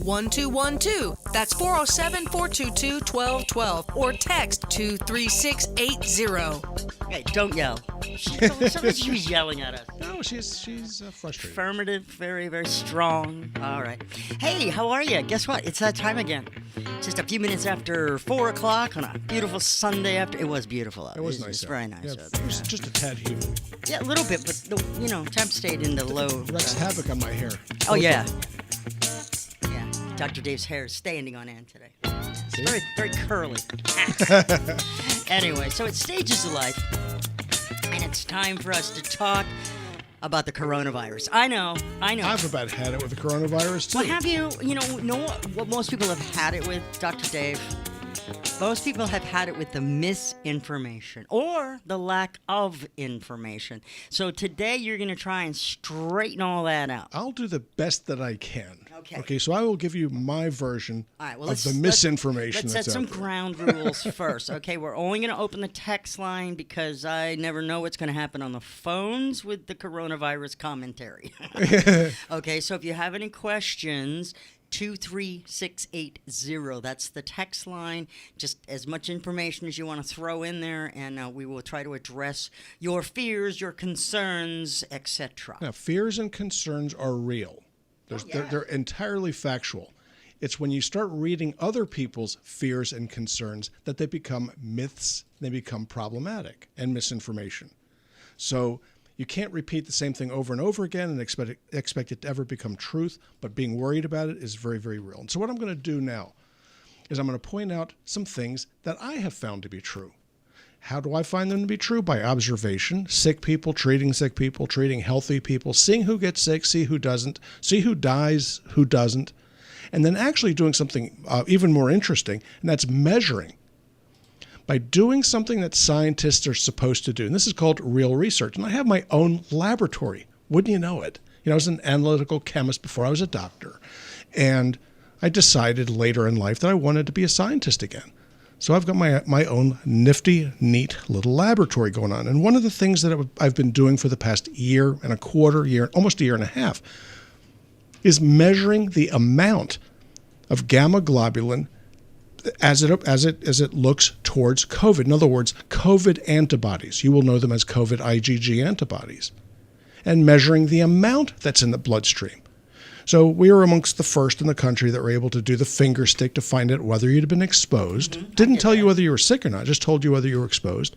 1212. That's 407-422-1212 or text 23680. Hey, don't yell. Sometimes she's yelling at us. No, she's frustrated. Affirmative, very, very strong. All right. Hey, how are you? Guess what? It's that time again. Just a few minutes after 4 o'clock on a beautiful Sunday after. It was beautiful out. It was nice. It's very nice. Yeah, out it there. was just a tad humid. Yeah, a little bit, but temp stayed in the low. Wreaks havoc on my hair. Oh yeah. Yeah. Dr. Dave's hair is standing on end today. It's very, very curly. Anyway, so it's Stages of Life, and it's time for us to talk about the coronavirus. I know. I've about had it with the coronavirus, too. Well, have you, know what most people have had it with, Dr. Dave? Most people have had it with the misinformation or the lack of information. So today you're going to try and straighten all that out. I'll do the best that I can. Okay, so I will give you my version of the misinformation let's that's set some out there. ground rules first. Okay, we're only going to open the text line because I never know what's going to happen on the phones with the coronavirus commentary. Okay, so if you have any questions, 23680. That's the text line. Just as much information as you want to throw in there, and we will try to address your fears, your concerns, etc. Now, fears and concerns are real. They're entirely factual. It's when you start reading other people's fears and concerns that they become myths, they become problematic and misinformation. So you can't repeat the same thing over and over again and expect it to ever become truth, but being worried about it is very, very real. And so what I'm going to do now is I'm going to point out some things that I have found to be true. How do I find them to be true? By observation, sick people, treating healthy people, seeing who gets sick, see who doesn't, see who dies, who doesn't, and then actually doing something even more interesting, and that's measuring. By doing something that scientists are supposed to do. And this is called real research. And I have my own laboratory. Wouldn't you know it? I was an analytical chemist before I was a doctor. And I decided later in life that I wanted to be a scientist again. So I've got my own nifty, neat little laboratory going on. And one of the things that I've been doing for the past year and a quarter, almost a year and a half, is measuring the amount of gamma globulin as it looks towards COVID. In other words, COVID antibodies. You will know them as COVID IgG antibodies. And measuring the amount that's in the bloodstream. So we were amongst the first in the country that were able to do the finger stick to find out whether you'd been exposed. Mm-hmm. Didn't tell you whether you were sick or not, just told you whether you were exposed.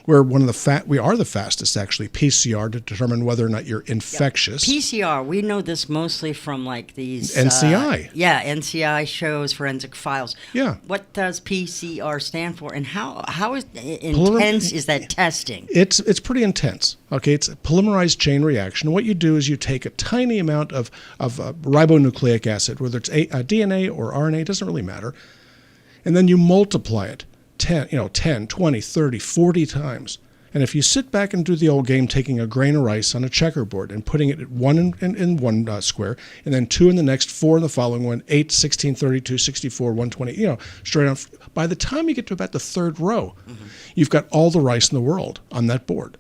We are the fastest, actually, PCR, to determine whether or not you're infectious. Yep. PCR, we know this mostly from like these... NCI. NCI shows, forensic files. Yeah. What does PCR stand for, and how intense is that testing? It's pretty intense. Okay, it's a polymerized chain reaction. What you do is you take a tiny amount of ribonucleic acid, whether it's DNA or RNA, it doesn't really matter, and then you multiply it 10, 20, 30, 40 times. And if you sit back and do the old game, taking a grain of rice on a checkerboard and putting it at one in one square, and then 2 in the next, 4 in the following one, 8, 16, 32, 64, 120, straight on. By the time you get to about the third row, you've got all the rice in the world on that board.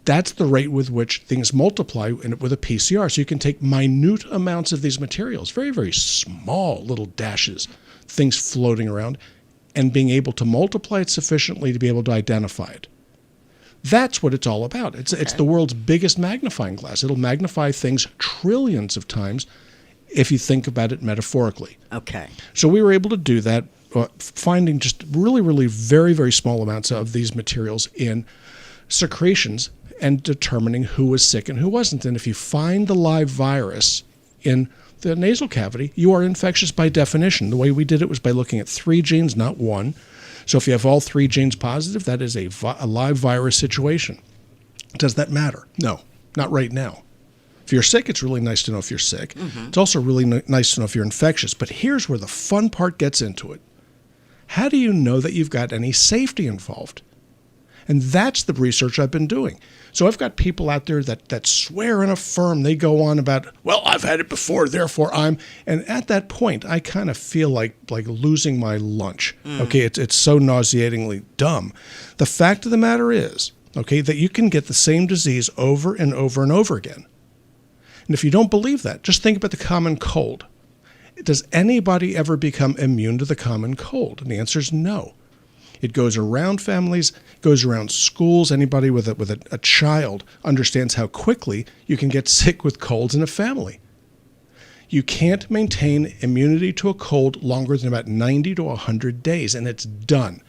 That's the rate with which things multiply with a PCR. So you can take minute amounts of these materials, very, very small little dashes, things floating around, and being able to multiply it sufficiently to be able to identify it. That's what it's all about. It's the world's biggest magnifying glass. It'll magnify things trillions of times if you think about it metaphorically. Okay. So we were able to do that, finding just really, really very, very small amounts of these materials in secretions and determining who was sick and who wasn't. And if you find the live virus in the nasal cavity, you are infectious by definition. The way we did it was by looking at 3 genes, not 1. So if you have all 3 genes positive, that is a live virus situation. Does that matter? No, not right now. If you're sick, it's really nice to know if you're sick. Mm-hmm. It's also really nice to know if you're infectious. But here's where the fun part gets into it. How do you know that you've got any safety involved? And that's the research I've been doing. So I've got people out there that swear and affirm. They go on about, well, I've had it before, therefore I'm. And at that point, I kind of feel like losing my lunch. Okay, it's so nauseatingly dumb. The fact of the matter is, okay, that you can get the same disease over and over and over again. And if you don't believe that, just think about the common cold. Does anybody ever become immune to the common cold? And the answer is no. It goes around families, goes around schools. Anybody with a child understands how quickly you can get sick with colds in a family. You can't maintain immunity to a cold longer than about 90 to 100 days, and it's done.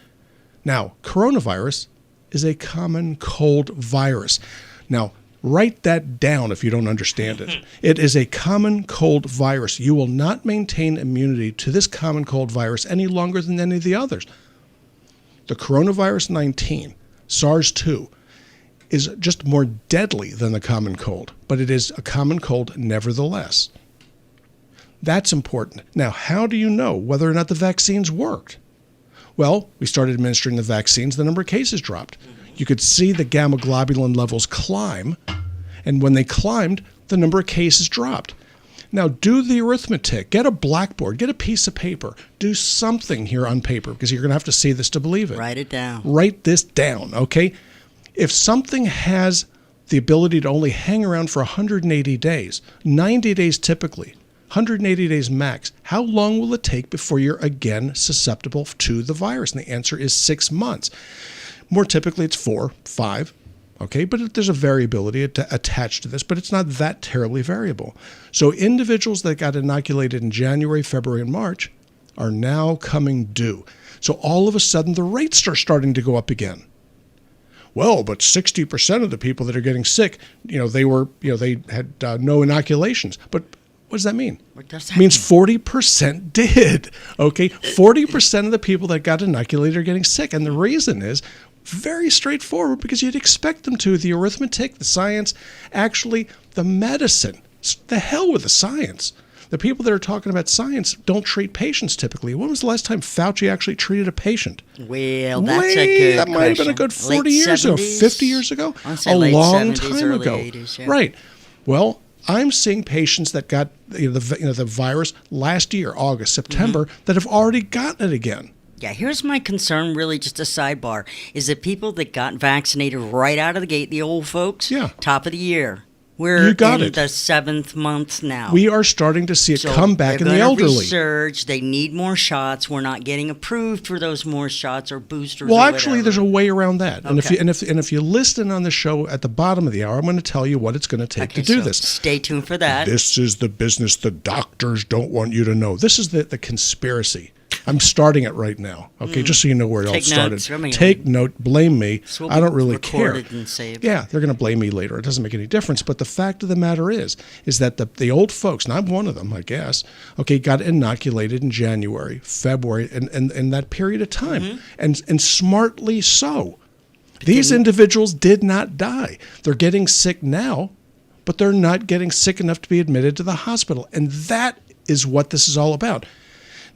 Now, coronavirus is a common cold virus. Now, write that down if you don't understand it. It is a common cold virus. You will not maintain immunity to this common cold virus any longer than any of the others. The coronavirus 19, SARS-2, is just more deadly than the common cold, but it is a common cold nevertheless. That's important. Now, how do you know whether or not the vaccines worked? Well, we started administering the vaccines, the number of cases dropped. You could see the gamma globulin levels climb, and when they climbed, the number of cases dropped. Now, do the arithmetic. Get a blackboard. Get a piece of paper. Do something here on paper, because you're going to have to see this to believe it. Write it down. Write this down, okay? If something has the ability to only hang around for 180 days, 90 days typically, 180 days max, how long will it take before you're again susceptible to the virus? And the answer is 6 months. More typically, it's 4, 5. Okay, but there's a variability attached to this, but it's not that terribly variable. So individuals that got inoculated in January, February, and March are now coming due. So all of a sudden, the rates are starting to go up again. Well, but 60% of the people that are getting sick, they had no inoculations. But what does that mean? What does It that means 40% did. Okay, 40% of the people that got inoculated are getting sick, and the reason is very straightforward, because you'd expect them to. The arithmetic, the science, actually the medicine. The hell with the science. The people that are talking about science don't treat patients typically. When was the last time Fauci actually treated a patient? Well, that's a good That might have been a good 40 years ago, 50 years ago, a long time ago. 80s, yeah. Right. Well, I'm seeing patients that got the virus last year, August, September, that have already gotten it again. Yeah, here's my concern, really just a sidebar, is that people that got vaccinated right out of the gate, the old folks, top of the year. We're in the 7th month now. We are starting to see it come back in the elderly. Resurge. They need more shots. We're not getting approved for those more shots or boosters. Well, or actually, there's a way around that. Okay. And if you listen on the show at the bottom of the hour, I'm going to tell you what it's going to take to do this. Stay tuned for that. This is the business the doctors don't want you to know. This is the conspiracy. I'm starting it right now, okay, just so you know where it all started. Take note, blame me. I don't really care. And saved. Yeah, they're going to blame me later. It doesn't make any difference. But the fact of the matter is that the old folks, and I'm one of them, I guess, okay, got inoculated in January, February, and that period of time, and smartly so. These individuals did not die. They're getting sick now, but they're not getting sick enough to be admitted to the hospital, and that is what this is all about.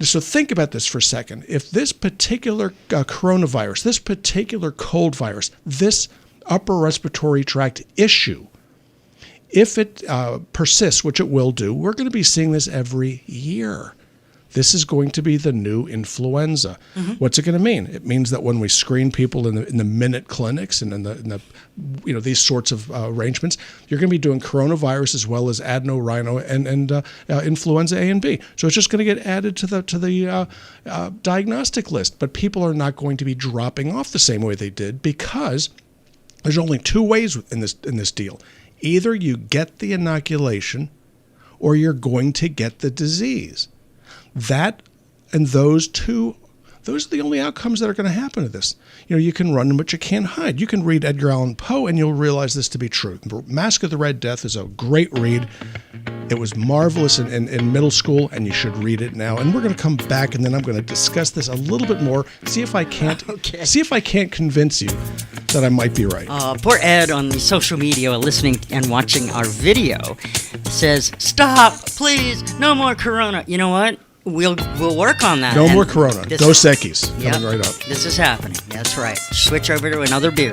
So think about this for a second. If this particular coronavirus, this particular cold virus, this upper respiratory tract issue, if it persists, which it will do, we're going to be seeing this every year. This is going to be the new influenza. What's it going to mean? It means that when we screen people in the minute clinics and in the these sorts of arrangements, you're going to be doing coronavirus as well as adeno, rhino, and influenza A and B. So it's just going to get added to the diagnostic list. But people are not going to be dropping off the same way they did, because there's only two ways in this deal. Either you get the inoculation, or you're going to get the disease. That and those are the only outcomes that are going to happen to this. You can run, but you can't hide. You can read Edgar Allan Poe, and you'll realize this to be true. Mask of the Red Death is a great read. It was marvelous in middle school, and you should read it now. And we're going to come back, and then I'm going to discuss this a little bit more. See if I can't convince you that I might be right. Poor Ed on the social media, listening and watching our video, says, "Stop, please, no more Corona." You know what? We'll work on that. No more Corona. Dos Equis coming right up. This is happening. That's right. Switch over to another beer.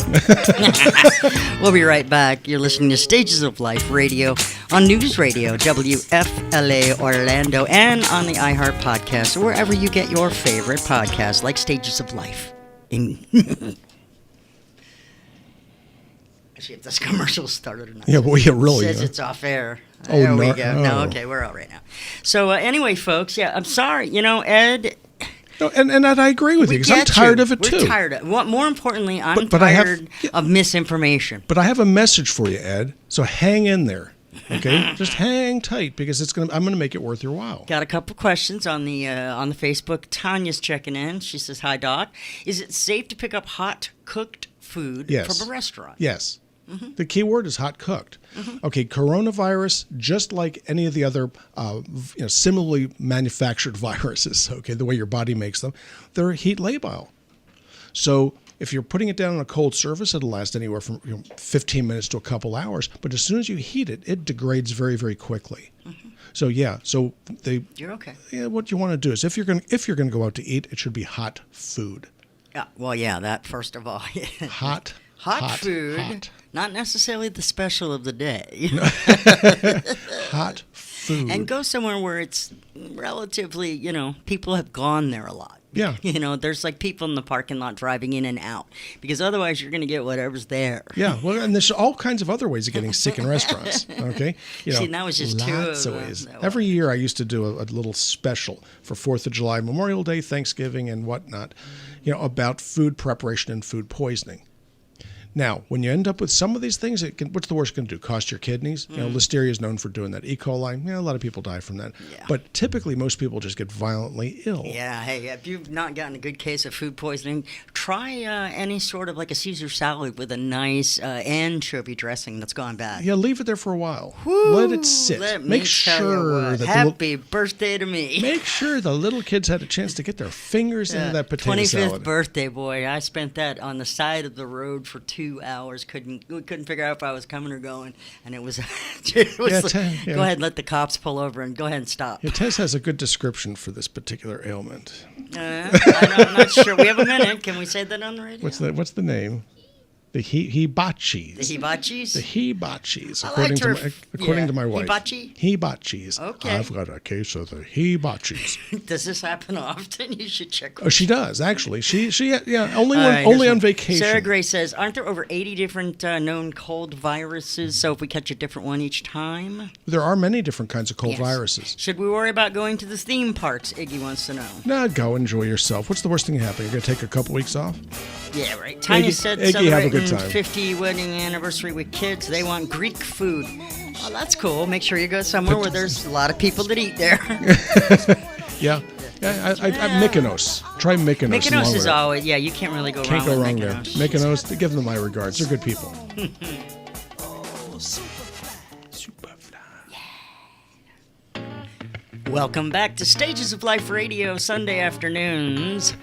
We'll be right back. You're listening to Stages of Life Radio on News Radio, WFLA Orlando, and on the iHeart Podcast, or wherever you get your favorite podcasts, like Stages of Life. See if this commercial started or not. Yeah, well, yeah, really. It says it's off air. There we no- go. No, oh. okay, we're all right now. So anyway, folks, yeah, I'm sorry. Ed, No, and I agree with you because I'm get tired you. of it We're too. tired of it. More importantly, I'm But I have- tired of misinformation. But I have a message for you, Ed. So hang in there, okay? Just hang tight because I'm gonna make it worth your while. Got a couple questions on the Facebook. Tanya's checking in. She says, "Hi, Doc. Is it safe to pick up hot cooked food Yes. from a restaurant?" Yes. The key word is hot cooked. Okay, coronavirus, just like any of the other similarly manufactured viruses, okay, the way your body makes them, they're heat labile. So if you're putting it down on a cold surface, it'll last anywhere from 15 minutes to a couple hours. But as soon as you heat it, it degrades very, very quickly. So yeah, You're okay. yeah, what you want to do is if you're gonna go out to eat, it should be hot food. Yeah. Well, yeah. That first of all. Hot food. hot. Not necessarily the special of the day. Hot food. And go somewhere where it's relatively, people have gone there a lot. Yeah. There's like people in the parking lot driving in and out because otherwise you're going to get whatever's there. Yeah, well, and there's all kinds of other ways of getting sick in restaurants. Okay, See, that was just two of lots of them. ways. That Every year, I used to do a little special for 4th of July, Memorial Day, Thanksgiving, and whatnot. About food preparation and food poisoning. Now, when you end up with some of these things, what's the worst it can do? Cost your kidneys? Listeria is known for doing that. E. coli, a lot of people die from that. Yeah. But typically, most people just get violently ill. Yeah, hey, if you've not gotten a good case of food poisoning, try any sort of like a Caesar salad with a nice anchovy dressing that's gone bad. Yeah, leave it there for a while. Woo, Let it sit. let me Make tell you sure what, that happy birthday to me. make sure the little kids had a chance to get their fingers into that potato 25th salad. birthday, boy. I spent that on the side of the road for 2 hours. We couldn't figure out if I was coming or going, and it was. Yeah. Go ahead and let the cops pull over and go ahead and stop. Yeah, Tess has a good description for this particular ailment. I'm not sure. We have a minute. Can we say that on the radio? What's the name? The hibachis. The hibachis? The hibachis, I according liked to her according to my wife. Hibachi? Hibachis. Okay. I've got a case of the hibachis. Does this happen often? You should check. Oh, she does actually. She only All right, only here's on one. vacation. Sarah Gray says, "Aren't there over 80 different known cold viruses? So if we catch a different one each time, There are many different kinds of cold Yes. viruses. Should we worry about going to the theme parks?" Iggy wants to know. Nah, go enjoy yourself. What's the worst thing to happen? You're gonna take a couple weeks off? Yeah, right. Tanya Iggy- said Iggy, have a good celebrating time. 50 wedding anniversary with kids. They want Greek food. Oh, that's cool. Make sure you go somewhere where there's a lot of people that eat there. Yeah. Mykonos. Try Mykonos. Mykonos along is with it. always, yeah, you can't really go Can't wrong go with wrong there. Mykonos. Mykonos, give them my regards. They're good people. Welcome back to Stages of Life Radio, Sunday afternoons,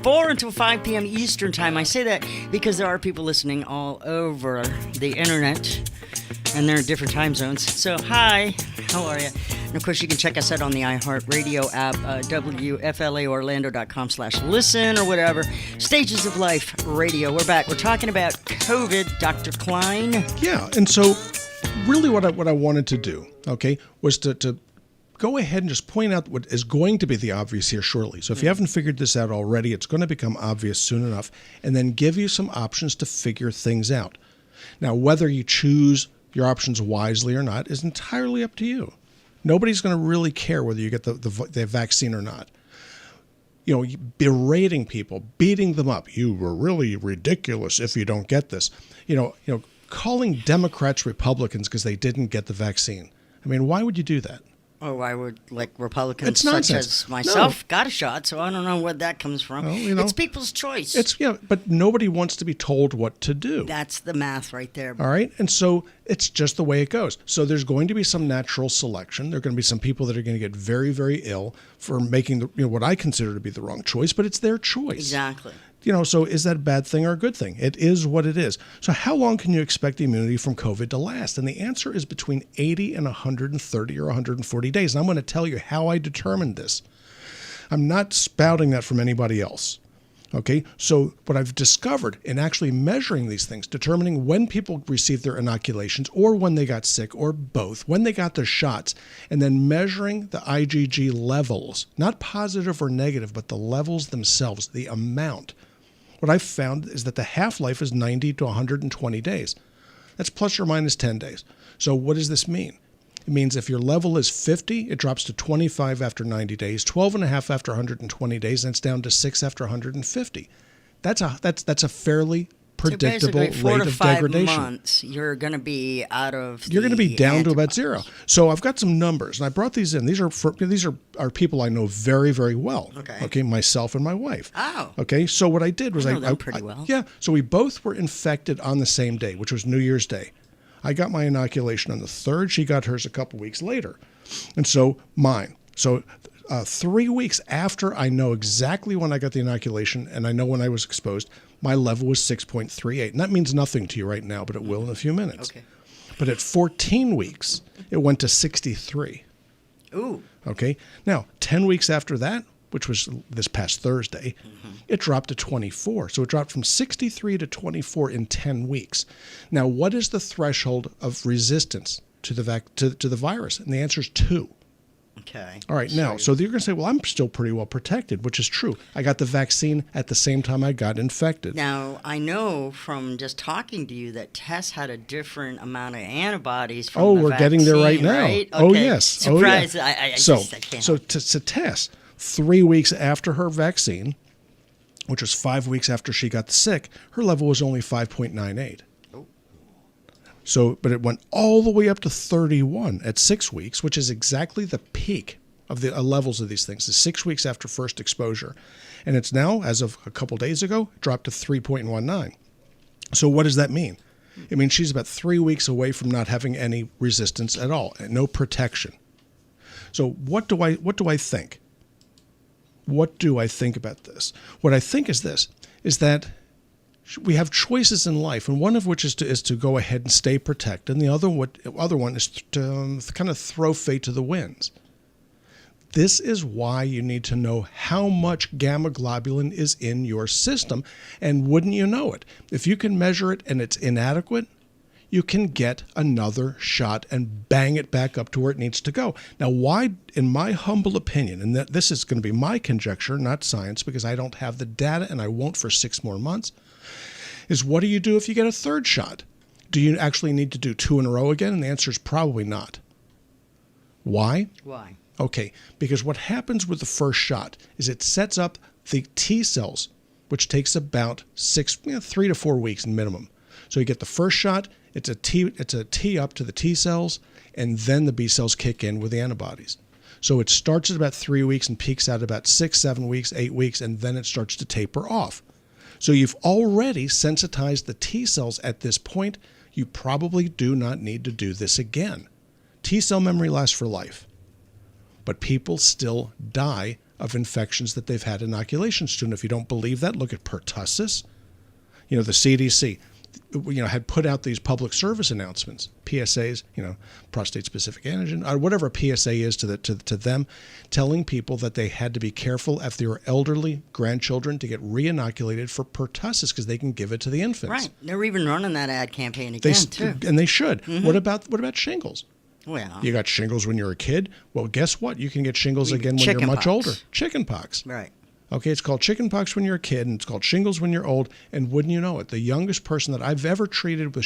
4 until 5 p.m. Eastern Time. I say that because there are people listening all over the internet, and they're in different time zones. So, hi, how are you? And, of course, you can check us out on the iHeartRadio app, WFLAOrlando.com/listen or whatever. Stages of Life Radio. We're back. We're talking about COVID, Dr. Klein. Yeah, and so really what I wanted to do, okay, was to go ahead and just point out what is going to be the obvious here shortly. So if you haven't figured this out already, it's going to become obvious soon enough, and then give you some options to figure things out. Now, whether you choose your options wisely or not is entirely up to you. Nobody's going to really care whether you get the vaccine or not. Berating people, beating them up. You were really ridiculous if you don't get this. Calling Democrats Republicans because they didn't get the vaccine. I mean, why would you do that? Oh, I would, like, Republicans It's such nonsense. as myself got a shot, so I don't know where that comes from. Well, It's people's choice. But nobody wants to be told what to do. That's the math right there. All right. And so it's just the way it goes. So there's going to be some natural selection. There are going to be some people that are going to get very, very ill for making what I consider to be the wrong choice, but it's their choice. Exactly. So is that a bad thing or a good thing? It is what it is. So how long can you expect immunity from COVID to last? And the answer is between 80 and 130 or 140 days. And I'm going to tell you how I determined this. I'm not spouting that from anybody else. Okay, so what I've discovered in actually measuring these things, determining when people received their inoculations or when they got sick or both, when they got their shots, and then measuring the IgG levels, not positive or negative, but the levels themselves, the amount. What I've found is that the half-life is 90 to 120 days. That's plus or minus 10 days. So what does this mean? It means if your level is 50, it drops to 25 after 90 days, 12.5 after 120 days, and it's down to 6 after 150. That's a fairly predictable so 4 rate to of 5 degradation. months, you're going to be out of. You're going to be down to about zero. antibodies. So I've got some numbers, and I brought these in. These are people I know very, very well. Okay. Myself and my wife. Oh. Okay. So what I did was I know them pretty well. Yeah. So we both were infected on the same day, which was New Year's Day. I got my inoculation on the 3rd. She got hers a couple weeks later, and so mine. So 3 weeks after I know exactly when I got the inoculation and I know when I was exposed, my level was 6.38. And that means nothing to you right now, but it will in a few minutes. Okay. But at 14 weeks, it went to 63. Ooh. Okay. Now, 10 weeks after that, which was this past Thursday, it dropped to 24. So it dropped from 63 to 24 in 10 weeks. Now, what is the threshold of resistance to the virus? And the answer is 2. Okay. All right, now, so you're going to say, well, I'm still pretty well protected, which is true. I got the vaccine at the same time I got infected. Now, I know from just talking to you that Tess had a different amount of antibodies from the we're getting there right vaccine, now. right? Oh, Okay. yes. Surprise. Oh, yeah. I So can't. to Tess, 3 weeks after her vaccine, which was 5 weeks after she got sick, her level was only 5.98. So, but it went all the way up to 31 at 6 weeks, which is exactly the peak of the levels of these things, is 6 weeks after first exposure. And it's now, as of a couple days ago, dropped to 3.19. So what does that mean? It means she's about 3 weeks away from not having any resistance at all, and no protection. So what do I think? What do I think about this? What I think is this, is that we have choices in life, and one of which is to go ahead and stay protected, and the other one is to kind of throw fate to the winds. This is why you need to know how much gamma globulin is in your system, and wouldn't you know it? If you can measure it and it's inadequate, you can get another shot and bang it back up to where it needs to go. Now, why, in my humble opinion, and this is going to be my conjecture, not science, because I don't have the data and I won't for 6 more months, is what do you do if you get a third shot? Do you actually need to do 2 in a row again? And the answer is probably not. Why? Why? Okay, because what happens with the first shot is it sets up the T cells, which takes about 3 to 4 weeks minimum. So you get the first shot, it's a T up to the T cells, and then the B cells kick in with the antibodies. So it starts at about 3 weeks and peaks out about 6, 7 weeks, 8 weeks, and then it starts to taper off. So you've already sensitized the T cells at this point. You probably do not need to do this again. T cell memory lasts for life. But people still die of infections that they've had inoculations to. And if you don't believe that, look at pertussis. The CDC, had put out these public service announcements, PSAs, prostate-specific antigen, or whatever a PSA is to them, telling people that they had to be careful if they were elderly grandchildren to get re-inoculated for pertussis because they can give it to the infants. Right. They're even running that ad campaign again, too. And they should. Mm-hmm. What about shingles? Well, you got shingles when you're a kid. Well, guess what? You can get shingles again when you're much older. Chickenpox. Right. Okay, it's called chickenpox when you're a kid, and it's called shingles when you're old. And wouldn't you know it, the youngest person that I've ever treated with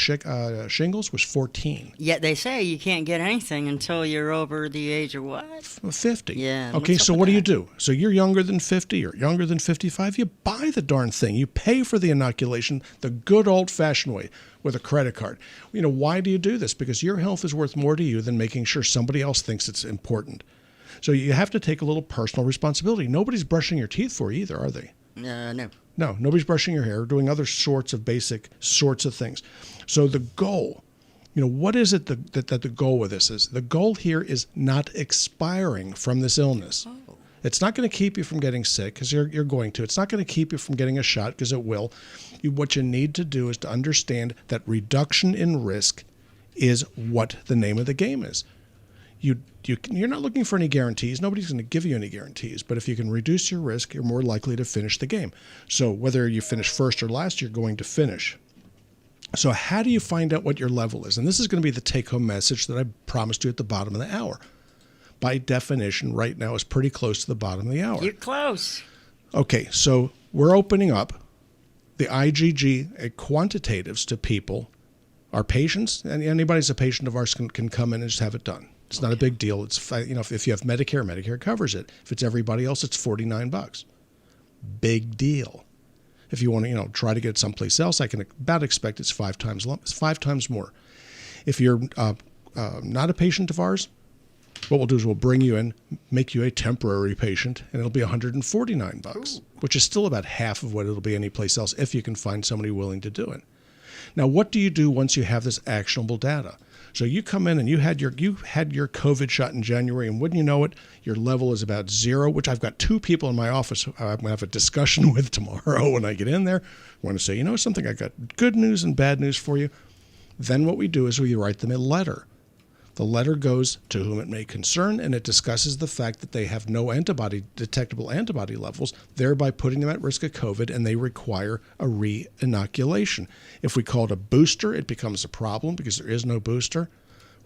shingles was 14. Yet they say you can't get anything until you're over the age of what? 50. Yeah. Okay, so what do you do? So you're younger than 50 or younger than 55. You buy the darn thing. You pay for the inoculation the good old-fashioned way with a credit card. Why do you do this? Because your health is worth more to you than making sure somebody else thinks it's important. So you have to take a little personal responsibility. Nobody's brushing your teeth for you either, are they? No. No, nobody's brushing your hair, doing other sorts of basic sorts of things. So the goal, what is it that the goal with this is? The goal here is not expiring from this illness. Oh. It's not going to keep you from getting sick because you're going to. It's not going to keep you from getting a shot because it will. What you need to do is to understand that reduction in risk is what the name of the game is. You're not looking for any guarantees. Nobody's going to give you any guarantees. But if you can reduce your risk, you're more likely to finish the game. So whether you finish first or last, you're going to finish. So how do you find out what your level is? And this is going to be the take-home message that I promised you at the bottom of the hour. By definition, right now is pretty close to the bottom of the hour. You're close. Okay, so we're opening up the IgG quantitatives to people. Our patients, and anybody's a patient of ours can come in and just have it done. It's not a big deal. It's if you have Medicare, Medicare covers it. If it's everybody else, it's $49. Big deal. If you want to try to get it someplace else, I can about expect it's 5 times more. If you're not a patient of ours, what we'll do is we'll bring you in, make you a temporary patient, and it'll be $149, which is still about half of what it'll be anyplace else if you can find somebody willing to do it. Now, what do you do once you have this actionable data? So you come in and you had your COVID shot in January, and wouldn't you know it, your level is about 0, which I've got 2 people in my office I'm going to have a discussion with tomorrow when I get in there. I want to say, something, I got good news and bad news for you. Then what we do is we write them a letter. The letter goes to whom it may concern, and it discusses the fact that they have no detectable antibody levels, thereby putting them at risk of COVID, and they require a re-inoculation. If we call it a booster, it becomes a problem because there is no booster.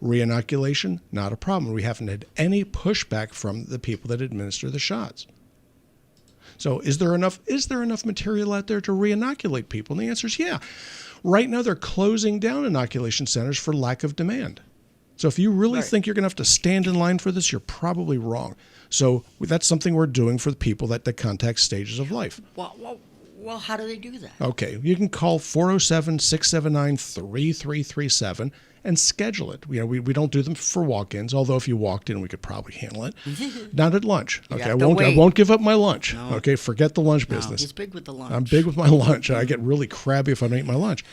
Re-inoculation, not a problem. We haven't had any pushback from the people that administer the shots. So is there enough material out there to re-inoculate people? And the answer is yeah. Right now they're closing down inoculation centers for lack of demand. So if you really think you're going to have to stand in line for this, you're probably wrong. So that's something we're doing for the people that contact Stages of Life. Well, how do they do that? Okay, you can call 407-679-3337 and schedule it. We don't do them for walk-ins, although if you walked in, we could probably handle it. Not at lunch. Okay, I won't give up my lunch. No. Okay, forget the lunch business. He's big with the lunch. I'm big with my lunch. I get really crabby if I don't eat my lunch.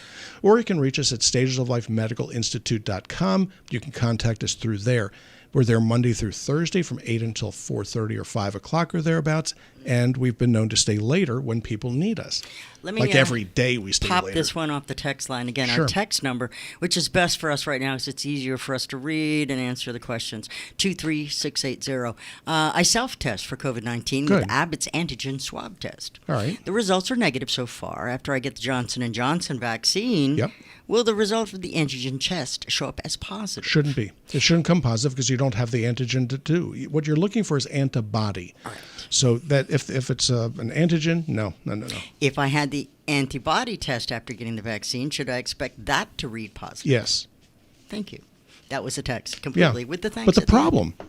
Or you can reach us at stagesoflifemedicalinstitute.com. You can contact us through there. We're there Monday through Thursday from 8 until 4:30 or 5 o'clock or thereabouts, and we've been known to stay later when people need us. Let me, every day we stay pop later. This one off the text line again. Sure. Our text number, which is best for us right now, is it's easier for us to read and answer the questions. 23680. I self-test for COVID-19 Good. with Abbott's antigen swab test. All right. The results are negative so far. After I get the Johnson & Johnson vaccine, Yep. will the result of the antigen test show up as positive? Shouldn't be. It shouldn't come positive because you don't have the antigen to do. What you're looking for is antibody. All right. So that if it's an antigen, no. If I had the antibody test after getting the vaccine, should I expect that to read positive? Yes. Thank you. That was a text completely with the thanks. But the at the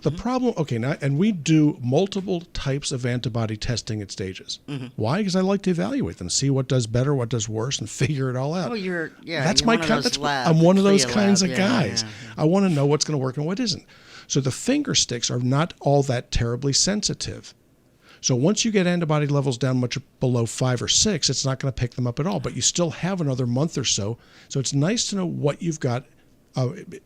end. problem, okay, now, and we do multiple types of antibody testing at Stages. Why? Because I like to evaluate them, see what does better, what does worse, and figure it all out. Oh, That's you're my one of kind. those I'm one of those CLIA kinds lab. of guys. I want to know what's going to work and what isn't. So the finger sticks are not all that terribly sensitive. So once you get antibody levels down much below 5 or 6, it's not going to pick them up at all. But you still have another month or so. So it's nice to know what you've got,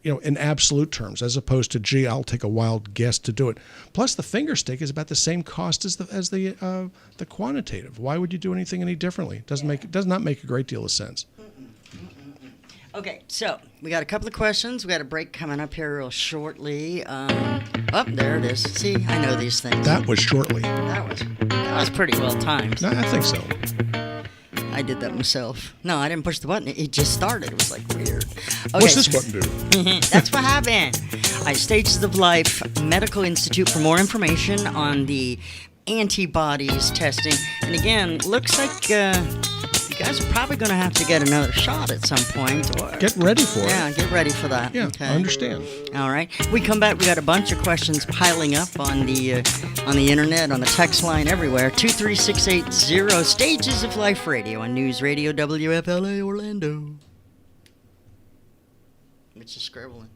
in absolute terms, as opposed to, gee, I'll take a wild guess to do it. Plus, the finger stick is about the same cost as the quantitative. Why would you do anything any differently? It does not make a great deal of sense. Okay, so we got a couple of questions. We got a break coming up here real shortly. There it is. See, I know these things. That was shortly. That was pretty well timed. No, I think so. I did that myself. No, I didn't push the button. It just started. It was like weird. Okay, What's this button do? That's what happened. Stages of Life Medical Institute for more information on the antibodies testing. And again, looks like you guys are probably going to have to get another shot at some point. Or, Get ready for it. Yeah, get ready for that. Yeah, okay. I understand. All right. We come back. We got a bunch of questions piling up on the internet, on the text line, everywhere. 23680 Stages of Life Radio on News Radio WFLA Orlando. It's just scribbling.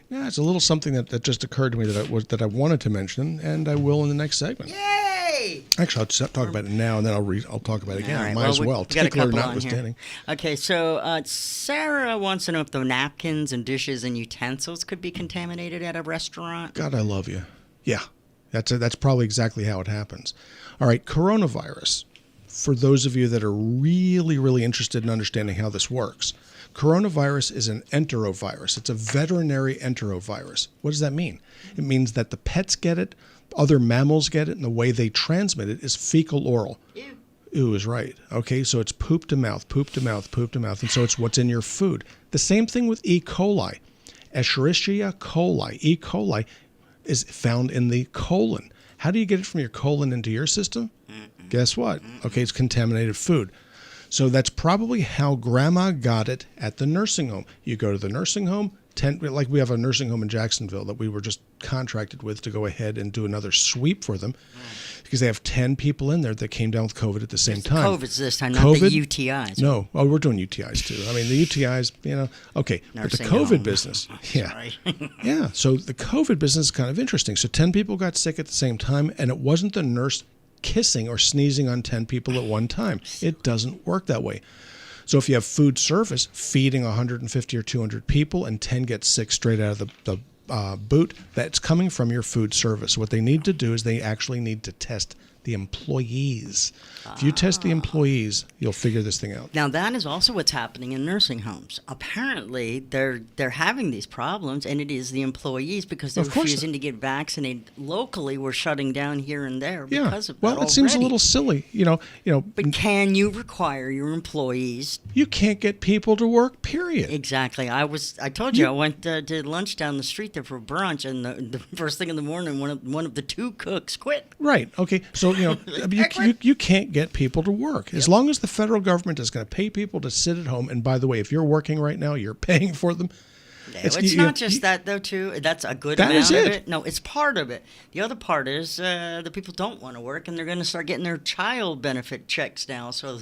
Yeah, it's a little something that just occurred to me that I wanted to mention, and I will in the next segment. Yay! Actually, I'll talk about it now, and then I'll talk about it again. All right, Might as well. We got a couple on notwithstanding. here. Okay, so Sarah wants to know if the napkins and dishes and utensils could be contaminated at a restaurant. God, I love you. Yeah, that's probably exactly how it happens. All right, coronavirus. For those of you that are really, really interested in understanding how this works, coronavirus is an enterovirus. It's a veterinary enterovirus. What does that mean? It means that the pets get it, other mammals get it, and the way they transmit it is fecal-oral. Ew. Ew is right. Okay, so it's poop to mouth, poop to mouth, poop to mouth, and so it's what's in your food. The same thing with E. coli. Escherichia coli. E. coli is found in the colon. How do you get it from your colon into your system? Guess what? Okay, it's contaminated food. So that's probably how grandma got it at the nursing home. You go to the nursing home, 10, like we have a nursing home in Jacksonville that we were just contracted with to go ahead and do another sweep for them because they have 10 people in there that came down with COVID at the same time. COVID's this time, not the UTIs. No. Oh, we're doing UTIs too. I mean, the UTIs, okay. But the COVID business, yeah. Yeah. So the COVID business is kind of interesting. So 10 people got sick at the same time, and it wasn't the nurse kissing or sneezing on 10 people at one time. It doesn't work that way. So if you have food service feeding 150 or 200 people and 10 get sick straight out of the boot, that's coming from your food service. What they need to do is they actually need to test the employees. If you test the employees, you'll figure this thing out. Now, that is also what's happening in nursing homes. Apparently, they're having these problems, and it is the employees because they're refusing to get vaccinated. Locally, we're shutting down here and there because of that Well, it seems a little silly, But can you require your employees? You can't get people to work, period. Exactly. I told you I went to lunch down the street there for brunch, and the first thing in the morning, one of the two cooks quit. Right. Okay. So, you can't get people to work. As long as the federal government is going to pay people to sit at home, and by the way, if you're working right now, you're paying for them. It's not just that, though, too. That's a good amount of it. No, it's part of it. The other part is the people don't want to work, and they're going to start getting their child benefit checks now. So,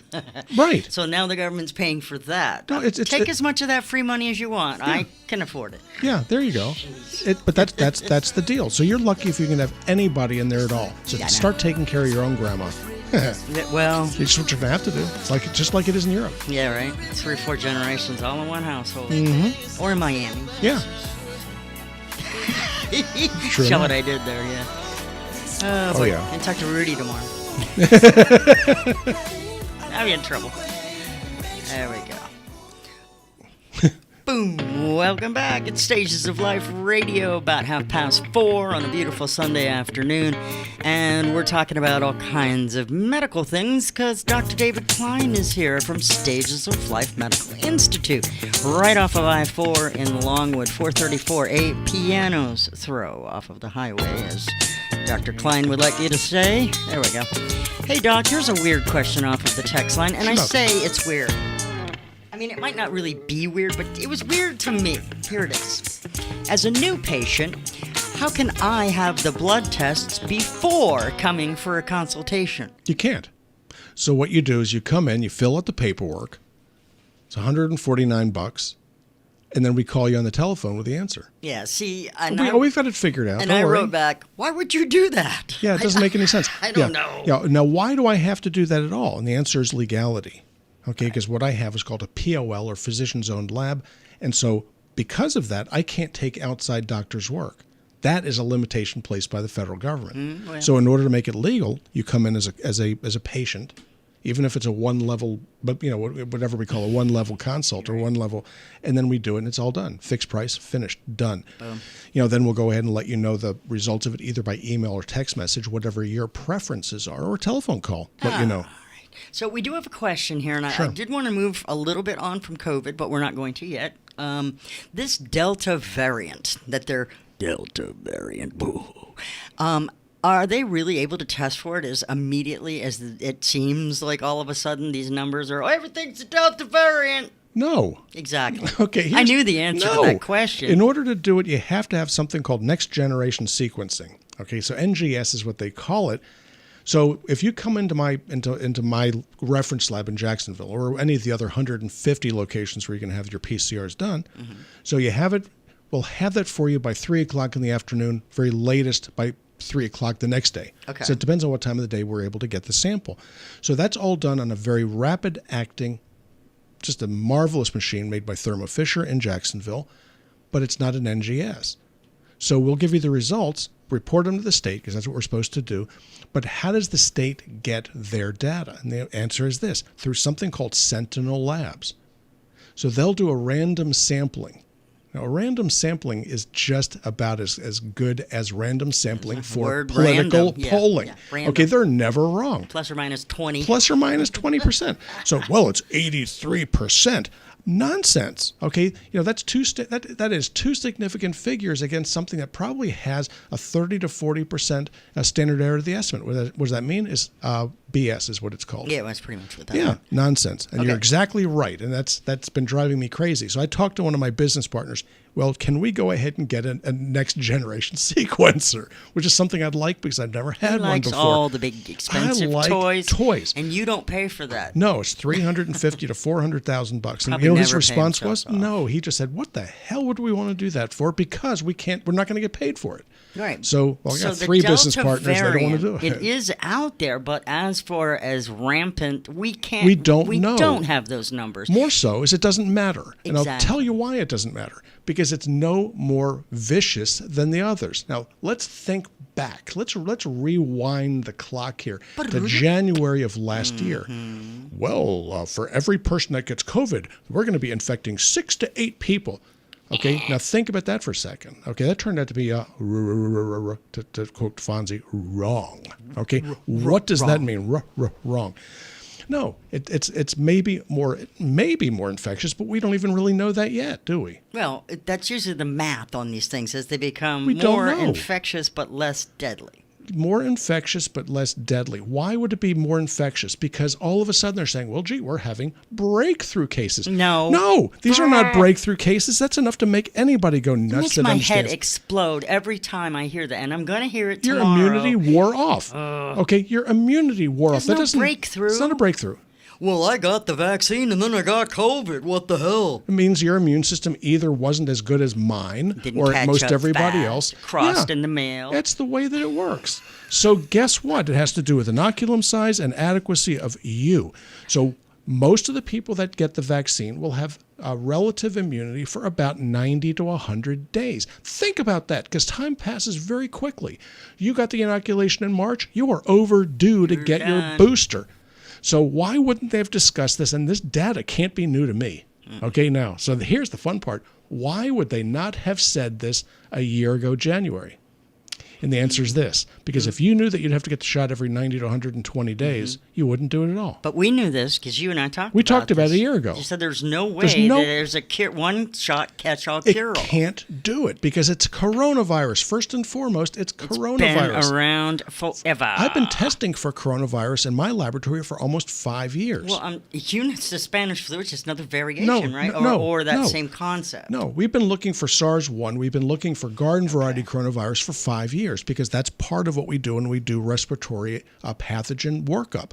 right. So now the government's paying for that. No, Take as much of that free money as you want. Yeah. I can afford it. Yeah, there you go. But that's the deal. So you're lucky if you can have anybody in there at all. So start taking care of your own grandma. Well, it's what you're gonna have to do. It's just like it is in Europe. Yeah, right. 3 or 4 generations all in one household. Mm-hmm. Or in Miami. Yeah. Sure. What I did there, yeah. Oh yeah. And talk to Rudy tomorrow. I'll be in trouble. There we go. Boom. Welcome back. It's Stages of Life Radio, about 4:30 on a beautiful Sunday afternoon. And we're talking about all kinds of medical things because Dr. David Klein is here from Stages of Life Medical Institute, right off of I-4 in Longwood, 434 a piano's throw off of the highway, as Dr. Klein would like you to say. There we go. Hey, Doc, here's a weird question off of the text line, and I say it's weird. I mean, it might not really be weird, but it was weird to me. Here it is. As a new patient, how can I have the blood tests before coming for a consultation? You can't. So what you do is you come in, you fill out the paperwork. It's $149, and then we call you on the telephone with the answer. Yeah, see, we've got it figured out. And I wrote back, why would you do that? Yeah, it doesn't make any sense. I don't know. Yeah. Now, why do I have to do that at all? And the answer is legality. Okay, because what I have is called a POL, or physician's owned lab. And so because of that, I can't take outside doctors' work. That is a limitation placed by the federal government. So in order to make it legal, you come in as a patient, even if it's a one level, but whatever we call a one level consult or one level, and then we do it and it's all done. Fixed price, finished, done. Boom. Then we'll go ahead and let you know the results of it either by email or text message, whatever your preferences are, or a telephone call. Let you know. So we do have a question here, and Sure. I did want to move a little bit on from COVID, but we're not going to yet. This Delta variant, boo. Are they really able to test for it as immediately as it seems like all of a sudden these numbers are, everything's a Delta variant? No. Exactly. Okay. I knew the answer to that question. In order to do it, you have to have something called next generation sequencing. Okay, so NGS is what they call it. So if you come into my reference lab in Jacksonville, or any of the other 150 locations where you can have your PCRs done, so you have it, we'll have that for you by 3 o'clock in the afternoon, very latest by 3 o'clock the next day. Okay. So it depends on what time of the day we're able to get the sample. So that's all done on a very rapid acting, just a marvelous machine made by Thermo Fisher in Jacksonville, but it's not an NGS. So we'll give you the results, report them to the state, because that's what we're supposed to do. But how does the state get their data? And the answer is this, through something called Sentinel Labs. So they'll do a random sampling. Now, a random sampling is just about as good as random sampling for political polling. Yeah, okay, they're never wrong. Plus or minus 20. Plus or minus 20%. So, it's 83%. Nonsense. Okay, that's that is two significant figures against something that probably has a 30 to 40% standard error of the estimate. What does that mean? Is BS is what it's called. Yeah, that's pretty much what that means. Nonsense. And you're exactly right. And that's been driving me crazy. So I talked to one of my business partners. Well, can we go ahead and get a next generation sequencer, which is something I'd like because I've never had one before. All the big expensive I like toys, and you don't pay for that. No, it's $350,000 to $400,000. And Probably you know what his never pay response was? himself off. No, he just said, "What the hell would we want to do that for? Because we're not going to get paid for it." Right. So, well, I got the 3 business Delta partners. They don't want to do variant, it. It is out there, but as far as rampant, we can't. We don't know. We don't have those numbers. More so is it doesn't matter. And I'll Exactly. tell you why it doesn't matter. Because it's no more vicious than the others. Now, let's think back. Let's rewind the clock here to January of last year. Well, for every person that gets COVID, we're going to be infecting 6 to 8 people. Okay, now think about that for a second. Okay, that turned out to be, to quote Fonzie, wrong. Okay, what does that mean? Wrong. No, it's maybe more infectious, but we don't even really know that yet, do we? Well, that's usually the math on these things as they become We don't more know. infectious but less deadly. More infectious but less deadly. Why would it be more infectious? Because all of a sudden they're saying, well, gee, we're having breakthrough cases. No, these are not breakthrough cases. That's enough to make anybody go nuts. It makes my head explode every time I hear that, and I'm going to hear it Your tomorrow. immunity wore off. Okay, your immunity wore off. There's That no doesn't breakthrough. It's not a breakthrough. Well, I got the vaccine and then I got COVID. What the hell? It means your immune system either wasn't as good as mine Didn't or catch most up everybody fast, else. crossed in the mail. That's the way that it works. So guess what? It has to do with inoculum size and adequacy of you. So most of the people that get the vaccine will have a relative immunity for about 90 to 100 days. Think about that, because time passes very quickly. You got the inoculation in March. You are overdue to get your booster. So why wouldn't they have discussed this? And this data can't be new to me. Okay, now, so here's the fun part. Why would they not have said this a year ago, January? And the answer is this. Because if you knew that you'd have to get the shot every 90 to 120 days, you wouldn't do it at all. But we knew this because you and I talked We talked about this. it a year ago. You said there's no way that there's a one-shot catch-all cure-all. It can't do it because it's coronavirus. First and foremost, it's coronavirus. It's been around forever. I've been testing for coronavirus in my laboratory for almost 5 years. Well, it's the Spanish flu, which is another variation, right? Or that same concept. No, we've been looking for SARS-1. We've been looking for garden variety coronavirus for 5 years because that's part of what we do when we do respiratory pathogen workup.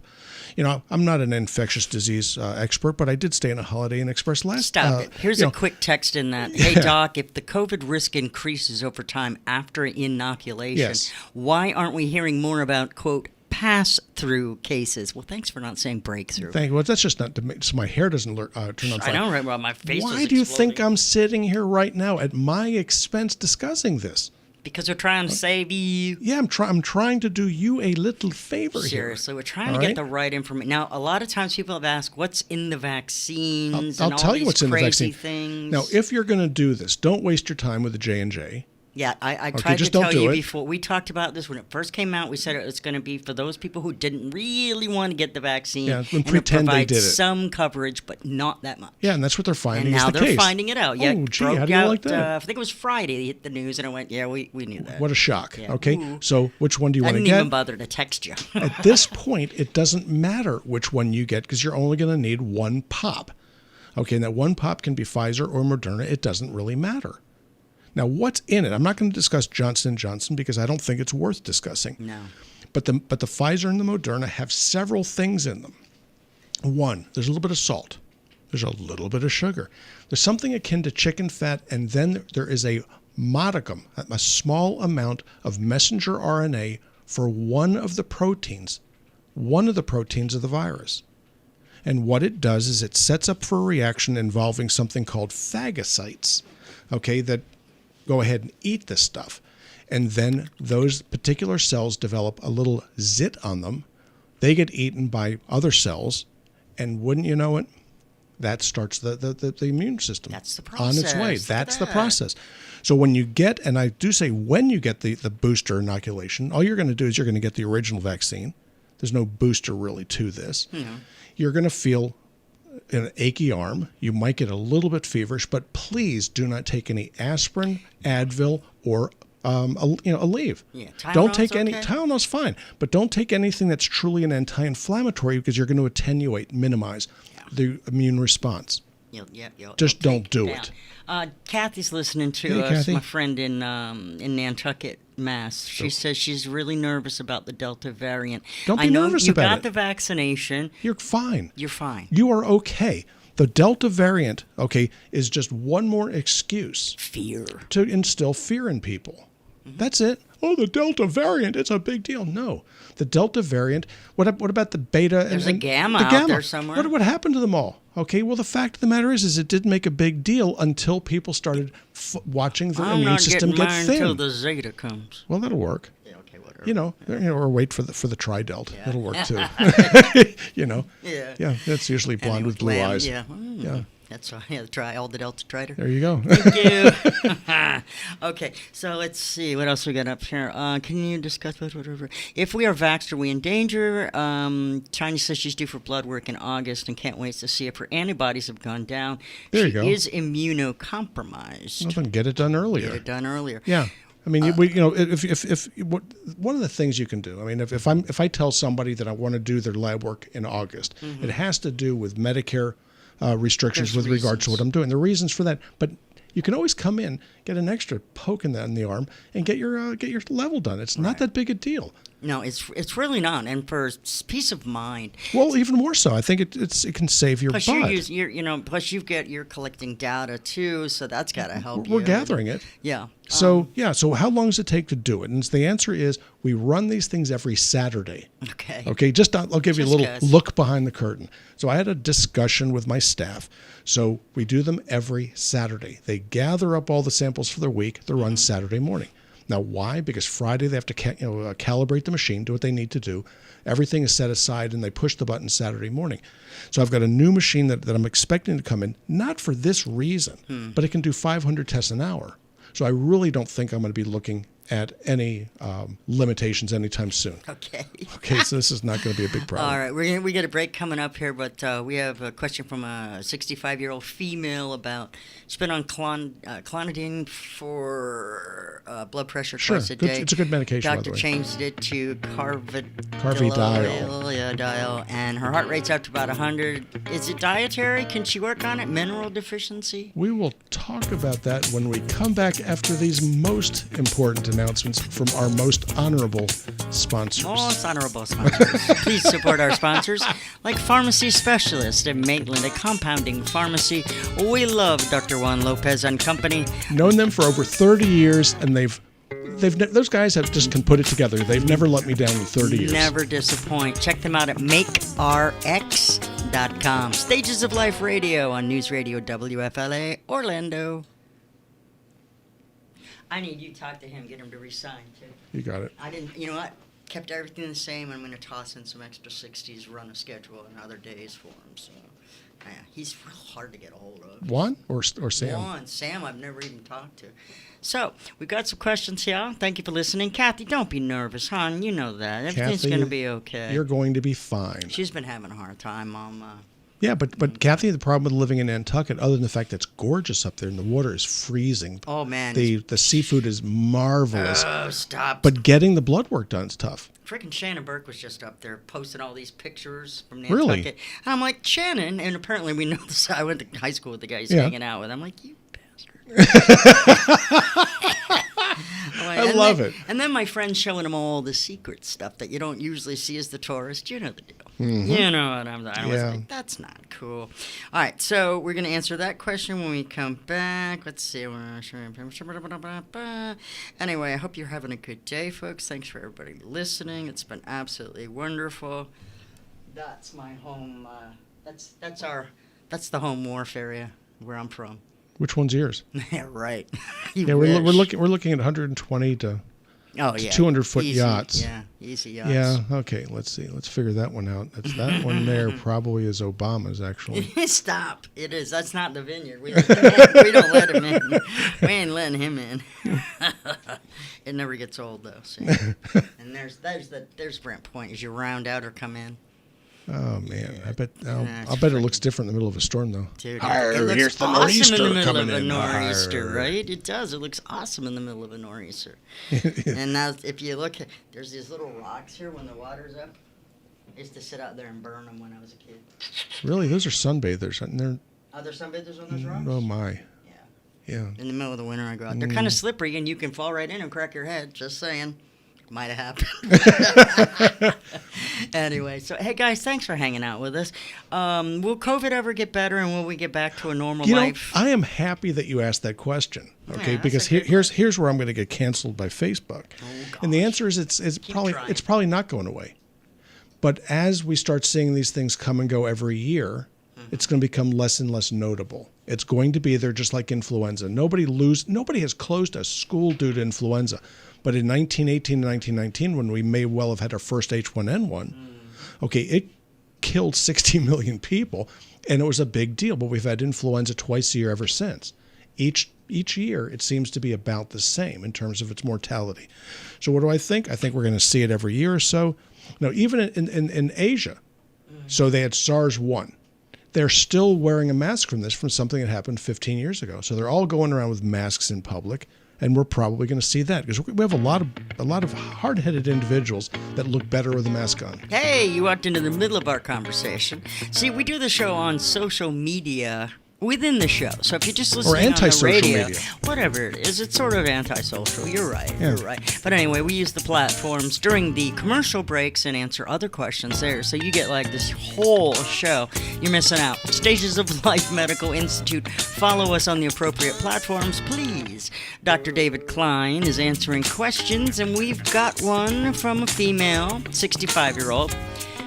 You know, I'm not an infectious disease expert, but I did stay in a Holiday Inn Express last. Stop it. Here's a quick text in that. Hey, Doc, if the COVID risk increases over time after inoculation, why aren't we hearing more about, quote, pass-through cases? Well, thanks for not saying breakthrough. Well, that's just not to make, so my hair doesn't turn on fire. I know, right? Well, my face Why is do you exploding. think I'm sitting here right now at my expense discussing this? Because we're trying to save you. Yeah, I'm trying to do you a little favor here. Seriously, we're trying to get the right information. Now, a lot of times people have asked, what's in the vaccines I'll and tell all you these what's in the crazy vaccine. things. Now, if you're going to do this, don't waste your time with the J&J. Yeah, I tried to just don't tell do you it. before. We talked about this when it first came out. We said it was going to be for those people who didn't really want to get the vaccine. Yeah, and it pretend they provides did it. some coverage, but not that much. Yeah, and that's what they're finding And is now the they're case. finding it out. Yeah, Oh, gee, broke how do you out, like that? I think it was Friday. They hit the news, and I went, yeah, we knew that. What a shock. Yeah. Okay, Ooh. so which one do you I want to didn't get? even bother to text you. At this point, it doesn't matter which one you get because you're only going to need one pop. Okay, and that one pop can be Pfizer or Moderna. It doesn't really matter. Now, what's in it? I'm not going to discuss Johnson & Johnson because I don't think it's worth discussing. No. But the Pfizer and the Moderna have several things in them. One, there's a little bit of salt. There's a little bit of sugar. There's something akin to chicken fat, and then there is a modicum, a small amount of messenger RNA for one of the proteins of the virus. And what it does is it sets up for a reaction involving something called phagocytes, okay, that go ahead and eat this stuff. And then those particular cells develop a little zit on them. They get eaten by other cells. And wouldn't you know it, that starts the immune system That's the on its process. way. Look at That's the that. process. So when you get, and I do say when you get the booster inoculation, all you're going to do is you're going to get the original vaccine. There's no booster really to this. You're going to feel an achy arm. You might get a little bit feverish, but please do not take any aspirin, Advil, or Aleve. Yeah, Don't Tylenol's take any. okay. Tylenol's fine, but don't take anything that's truly an anti-inflammatory because you're going to attenuate, minimize the immune response. You'll Just take don't do down. it. Kathy's listening to Hey, us, Kathy. my friend in Nantucket, Mass. She says she's really nervous about the Delta variant. Don't be I know nervous you about got it. the vaccination. You're fine. You're fine. You are okay. The Delta variant, okay, is just one more excuse Fear. to instill fear in people. That's it. Oh, the Delta variant, it's a big deal. No. The Delta variant, what about the Beta? There's a Gamma the out Gamma. there somewhere. What happened to them all? Okay, well, the fact of the matter is it didn't make a big deal until people started watching their I'm immune not system getting get mine thin. until the Zeta comes. Well, that'll work. Yeah, okay, whatever. Or wait for the Tri-Delt. Yeah. That'll work too. Yeah. Yeah, that's usually blonde Anyway, with blue lamb, eyes. Yeah. Yeah. That's right. Yeah, try all the Delta Triter. There you go. Thank you. Okay, so let's see. What else we got up here? Can you discuss whatever? If we are vaxxed, are we in danger? China says she's due for blood work in August and can't wait to see if her antibodies have gone down. There you She go. is immunocompromised. Well, then get it done earlier. Get it done earlier. Yeah. I mean, if one of the things you can do, I mean, if I tell somebody that I want to do their lab work in August, it has to do with Medicare restrictions There's with regards to reasons. what I'm doing. There are reasons for that, but you can always come in, get an extra poke in the arm, and get your level done. It's not that big a deal. No, it's really not. And for peace of mind, Well, even more so, I think it can save your plus butt. plus you're collecting data too, so that's got to help you. We're gathering it. Yeah. So so how long does it take to do it? And the answer is we run these things every Saturday. Okay. Okay, I'll give you a Just little 'cause. look behind the curtain. So I had a discussion with my staff. So we do them every Saturday. They gather up all the samples for their week. They're run Saturday morning. Now, why? Because Friday they have to calibrate the machine, do what they need to do. Everything is set aside, and they push the button Saturday morning. So I've got a new machine that I'm expecting to come in, not for this reason, but it can do 500 tests an hour. So I really don't think I'm going to be looking at any limitations anytime soon. Okay. Okay, so this is not going to be a big problem. All right, we got a break coming up here, but we have a question from a 65-year-old female about she's been on clonidine for blood pressure twice a Good- day. it's a good medication, by the Doctor way. changed it to Carvedilol. and her heart rate's up to about 100. Is it dietary? Can she work on it? Mineral deficiency? We will talk about that when we come back after these most important announcements from our most honorable sponsors. Most honorable sponsors. Please support our sponsors, like Pharmacy Specialist in Maitland, a compounding pharmacy. We love Dr. Juan Lopez and Company. Known them for over 30 years, and those guys can put it together. They've never let me down in 30 years. Never disappoint. Check them out at makerx.com. Stages of Life Radio on News Radio WFLA Orlando. I need you to talk to him, get him to resign too. You got it. I didn't, you know what? Kept everything the same. I'm going to toss in some extra 60s, run a schedule and other days for him. So, yeah, he's real hard to get a hold of. Juan or Sam? Juan, Sam, I've never even talked to. So, we've got some questions here. Thank you for listening. Kathy, don't be nervous, hon. You know that. Everything's Kathy, going to be okay. You're going to be fine. She's been having a hard time, Mom. Yeah, but Kathy, the problem with living in Nantucket, other than the fact that it's gorgeous up there and the water is freezing. Oh, man. The seafood is marvelous. Oh, stop. But getting the blood work done is tough. Freaking Shannon Burke was just up there posting all these pictures from Really? Nantucket. And I'm like, Shannon, and apparently we know this. I went to high school with the guy he's Yeah. hanging out with. I'm like, you bastard. I love it. And then my friend's showing him all the secret stuff that you don't usually see as the tourist. You know the deal. Mm-hmm. You know what I was Yeah. like, that's not cool. All right, so we're going to answer that question when we come back. Let's see. Anyway, I hope you're having a good day, folks. Thanks for everybody listening. It's been absolutely wonderful. That's my home. That's the home wharf area where I'm from. Which one's yours? Yeah, right. Yeah, we're looking at 120 to 200-foot Easy. yachts. Yeah, easy yachts. Yeah. Okay. Let's see. Let's figure that one out. That one there probably is Obama's actually. Stop. It is. That's not the vineyard. We don't let him in. We ain't letting him in. It never gets old though. See? And there's Brent Point as you round out or come in. Oh man, I bet Yeah, I'll bet it looks different in the middle of a storm though. Dude, Arr, it looks here's the awesome nor'easter in the middle of coming a in. nor'easter, Arr. right? It does. It looks awesome in the middle of a nor'easter. And now, if you look, there's these little rocks here when the water's up. I used to sit out there and burn them when I was a kid. Really, those are sunbathers, and Are there sunbathers on those rocks? Oh my. Yeah. Yeah. In the middle of the winter, I go out. They're kind of slippery, and you can fall right in and crack your head. Just saying. Might have happened. Anyway, so hey guys, thanks for hanging out with us. Will COVID ever get better, and will we get back to a normal life? I am happy that you asked that question. Okay, Yeah, because here's where I'm going to get canceled by Facebook, and the answer is it's probably not going away. But as we start seeing these things come and go every year, it's going to become less and less notable. It's going to be there just like influenza. Nobody has closed a school due to influenza. But in 1918 and 1919, when we may well have had our first H1N1, okay, it killed 60 million people, and it was a big deal. But we've had influenza twice a year ever since. Each year, it seems to be about the same in terms of its mortality. So what do I think? I think we're going to see it every year or so. Now, even in Asia, so they had SARS-1. They're still wearing a mask from something that happened 15 years ago. So they're all going around with masks in public. And we're probably going to see that because we have a lot of hard-headed individuals that look better with a mask on. Hey, you walked into the middle of our conversation. See, we do the show on social media within the show. So if you're just listening on the radio, whatever it is, it's sort of antisocial. You're right. Yeah. You're right. But anyway, we use the platforms during the commercial breaks and answer other questions there. So you get like this whole show. You're missing out. Stages of Life Medical Institute. Follow us on the appropriate platforms, please. Dr. David Klein is answering questions, and we've got one from a female, 65-year-old.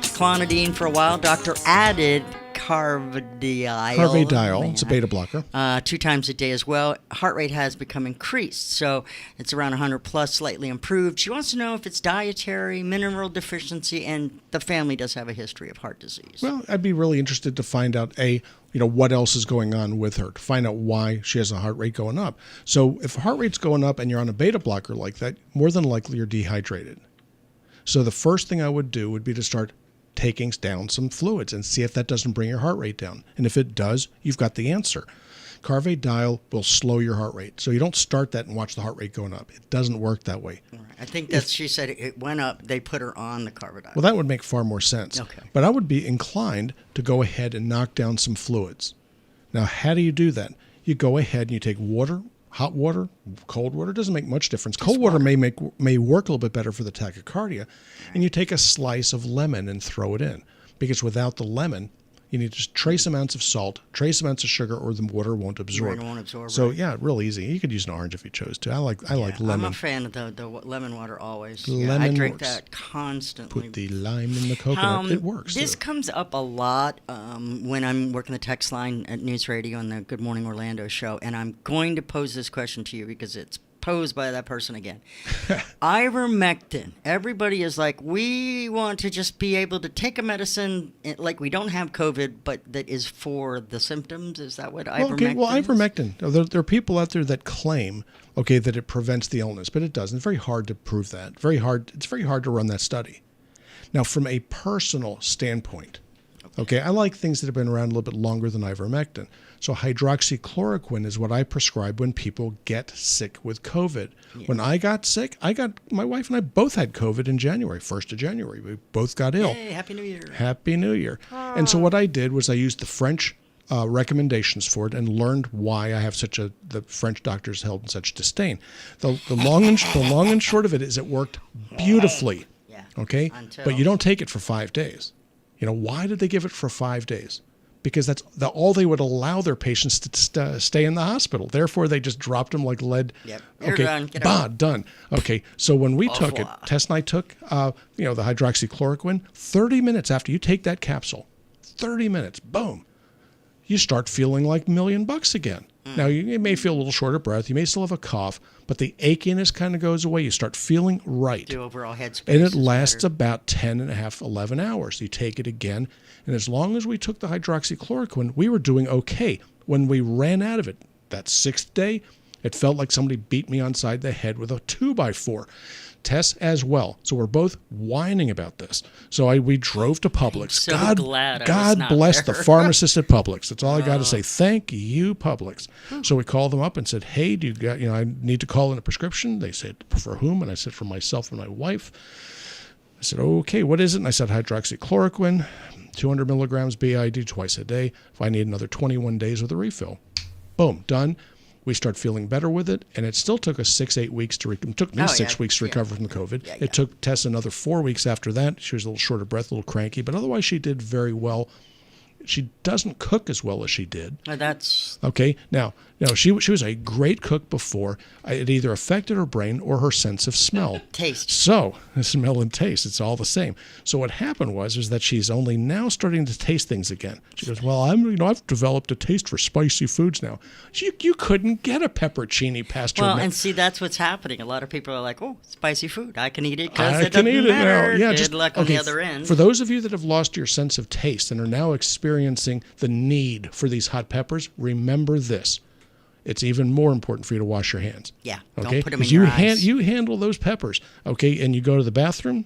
Clonidine for a while. Doctor added Carvediol. It's a beta blocker. 2 times a day as well. Heart rate has become increased, so it's around 100 plus, slightly improved. She wants to know if it's dietary, mineral deficiency, and the family does have a history of heart disease. Well, I'd be really interested to find out, what else is going on with her, to find out why she has a heart rate going up. So if heart rate's going up and you're on a beta blocker like that, more than likely you're dehydrated. So the first thing I would do would be to start taking down some fluids and see if that doesn't bring your heart rate down. And if it does, you've got the answer. Carvediol will slow your heart rate. So you don't start that and watch the heart rate going up. It doesn't work that way. Right. I think she said it went up. They put her on the Carvediol. Well, that would make far more sense. Okay. But I would be inclined to go ahead and knock down some fluids. Now, how do you do that? You go ahead and you take water, hot water, cold water. It doesn't make much difference. Cold water may work a little bit better for the tachycardia. And you take a slice of lemon and throw it in. Because without the lemon, you need just trace amounts of salt, trace amounts of sugar, or the water won't absorb. It won't absorb. So, yeah, real easy. You could use an orange if you chose to. I like lemon. I'm a fan of the lemon water always. Lemon I drink works. that constantly. Put the lime in the coconut. It works. This comes up a lot when I'm working the text line at News Radio on the Good Morning Orlando show, and I'm going to pose this question to you because it's posed by that person again. Ivermectin. Everybody is like, we want to just be able to take a medicine like we don't have COVID, but that is for the symptoms. Is that what ivermectin is? Well, ivermectin. There are people out there that claim, that it prevents the illness, but it doesn't. It's very hard to prove that. It's very hard to run that study. Now, from a personal standpoint, I like things that have been around a little bit longer than ivermectin. So hydroxychloroquine is what I prescribe when people get sick with COVID. Yeah. When I got sick, my wife and I both had COVID in January, 1st of January. We both got ill. Hey, Happy New Year. Happy New Year. And so what I did was I used the French recommendations for it and learned why I have the French doctors held in such disdain. The long and short of it is it worked beautifully. Yeah. Okay? But you don't take it for 5 days. Why did they give it for 5 days? Because that's all they would allow their patients to stay in the hospital. Therefore, they just dropped them like lead. Yep. Okay, done. Get out. Done. Okay, so when we took it, Tess and I took, the hydroxychloroquine, 30 minutes after you take that capsule, 30 minutes, boom, you start feeling like $1,000,000 again. Now, you may feel a little short of breath. You may still have a cough, but the achiness kind of goes away. You start feeling right. The overall headspace. And it lasts about 10 and a half, 11 hours. You take it again. And as long as we took the hydroxychloroquine, we were doing okay. When we ran out of it, that 6th day, it felt like somebody beat me on side the head with a 2x4. Tess as well. So we're both whining about this. So we drove to Publix. I'm so glad God bless the pharmacist at Publix. That's all I got to say. Thank you, Publix. So we called them up and said, hey, do you got, I need to call in a prescription. They said, for whom? And I said, for myself and my wife. I said, okay, what is it? And I said, hydroxychloroquine. 200 milligrams BID twice a day. If I need another 21 days with a refill, boom, done. We start feeling better with it, and it still took us 6-8 weeks to it took me 6 weeks to recover from the COVID. It took Tess another 4 weeks after that. She was a little short of breath, a little cranky, but otherwise she did very well. She doesn't cook as well as she did. That's okay. Now, she was a great cook before. It either affected her brain or her sense of smell. Taste. So, smell and taste, it's all the same. So what happened was that she's only now starting to taste things again. She goes, well, I've developed a taste for spicy foods now. You couldn't get a pepperoncini past her. Well, and see, that's what's happening. A lot of people are like, oh, spicy food. I can eat it because I it can doesn't eat matter. it now. Yeah, Good luck on the other end. For those of you that have lost your sense of taste and are now experiencing the need for these hot peppers, remember this. It's even more important for you to wash your hands. Yeah, okay? Don't put them in your eyes. You handle those peppers, okay, and you go to the bathroom,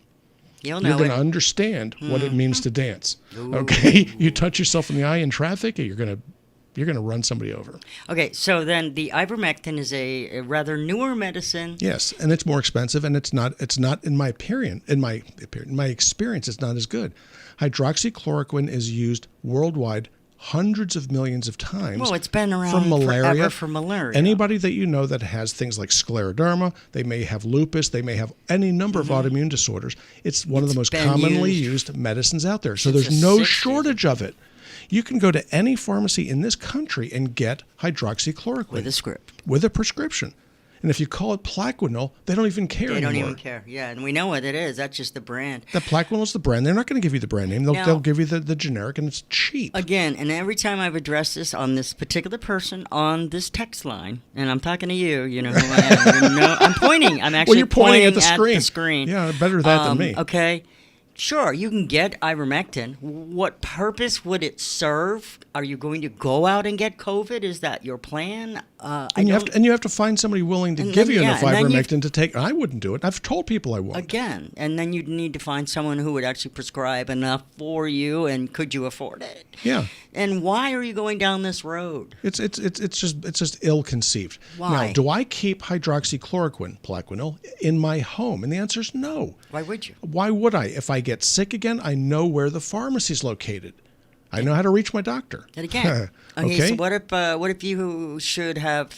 you're going to understand what it means to dance. Ooh. Okay? You touch yourself in the eye in traffic, you're going to run somebody over. Okay, so then the ivermectin is a rather newer medicine. Yes, and it's more expensive, and it's not in my experience, it's not as good. Hydroxychloroquine is used worldwide hundreds of millions of times. Well, it's been around forever for malaria. Anybody that you know that has things like scleroderma, they may have lupus, they may have any number of autoimmune disorders. It's one of the most commonly used medicines out there. So there's no shortage of it. You can go to any pharmacy in this country and get hydroxychloroquine. With a script. With a prescription. And if you call it Plaquenil, they don't even care anymore. They don't even care. Yeah, and we know what it is. That's just the brand. The Plaquenil is the brand. They're not going to give you the brand name. They'll give you the generic, and it's cheap. Again, and every time I've addressed this on this particular person on this text line, and I'm talking to you, you know who I am. You know, I'm pointing. I'm actually you're pointing at the screen. Yeah, better that than me. Okay. Sure, you can get ivermectin. What purpose would it serve? Are you going to go out and get COVID? Is that your plan? And you have to find somebody willing to give you enough ivermectin to take. I wouldn't do it. I've told people I won't. Again, and then you'd need to find someone who would actually prescribe enough for you, and could you afford it? Yeah. And why are you going down this road? It's just ill-conceived. Why? Now, do I keep hydroxychloroquine, Plaquenil, in my home? And the answer is no. Why would you? Why would I? If I get sick again, I know where the pharmacy is located. I know how to reach my doctor. And again, okay. So what if you should have?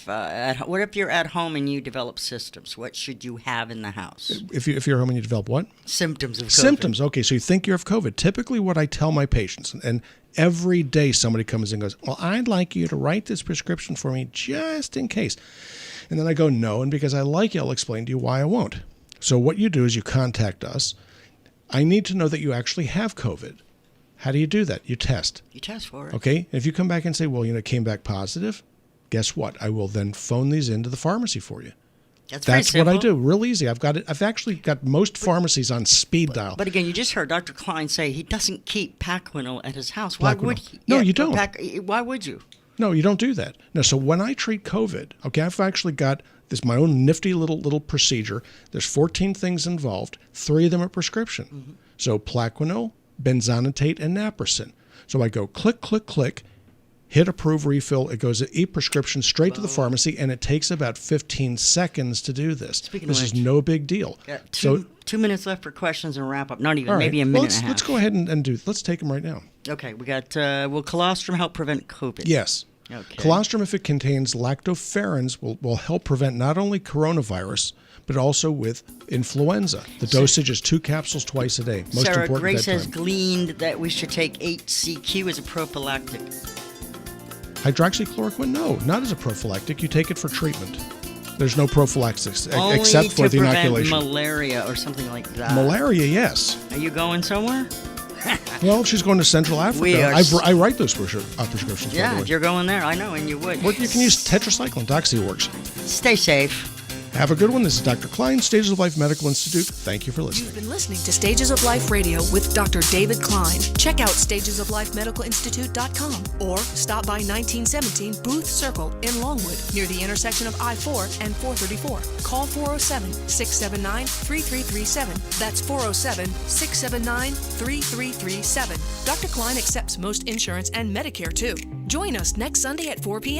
What if you're at home and you develop symptoms? What should you have in the house? If you're home and you develop what? Symptoms of COVID. Symptoms. Okay, so you think you have COVID. Typically, what I tell my patients, and every day somebody comes and goes, "Well, I'd like you to write this prescription for me just in case," and then I go, "No," and because I like you, I'll explain to you why I won't. So what you do is you contact us. I need to know that you actually have COVID. How do you do that? You test. You test for it. Okay? And if you come back and say, well, it came back positive, guess what? I will then phone these into the pharmacy for you. That's what I do. Real easy. I've actually got most pharmacies on speed dial. But again, you just heard Dr. Klein say he doesn't keep Plaquenil at his house. Why would he? No, you don't. Why would you? No, you don't do that. No, so when I treat COVID, okay, I've actually got my own nifty little procedure. There's 14 things involved. 3 of them are prescription. Mm-hmm. So Plaquenil, benzonatate, and naproxen. So I go click, click, click, hit approve refill. It goes e-prescription straight to the pharmacy, and it takes about 15 seconds to do this. This is no big deal. Yeah, 2 minutes left for questions and wrap up. Not even, maybe a minute and a half. Let's go ahead and do. Let's take them right now. Okay, we got. Will colostrum help prevent COVID? Yes. Okay. Colostrum, if it contains lactoferrins, will help prevent not only coronavirus, but also with influenza. The dosage is 2 capsules twice a day. Most Sarah, important Grace bedtime. has gleaned that we should take HCQ as a prophylactic. Hydroxychloroquine? No, not as a prophylactic. You take it for treatment. There's no prophylaxis Only except for the inoculation. Malaria or something like that. Malaria, yes. Are you going somewhere? Well, she's going to Central Africa. I write those prescriptions. Yeah, you're going there. I know, and you would. Well, you can use tetracycline. Doxy works. Stay safe. Have a good one. This is Dr. Klein, Stages of Life Medical Institute. Thank you for listening. You've been listening to Stages of Life Radio with Dr. David Klein. Check out stagesoflifemedicalinstitute.com or stop by 1917 Booth Circle in Longwood near the intersection of I-4 and 434. Call 407-679-3337. That's 407-679-3337. Dr. Klein accepts most insurance and Medicare, too. Join us next Sunday at 4 p.m.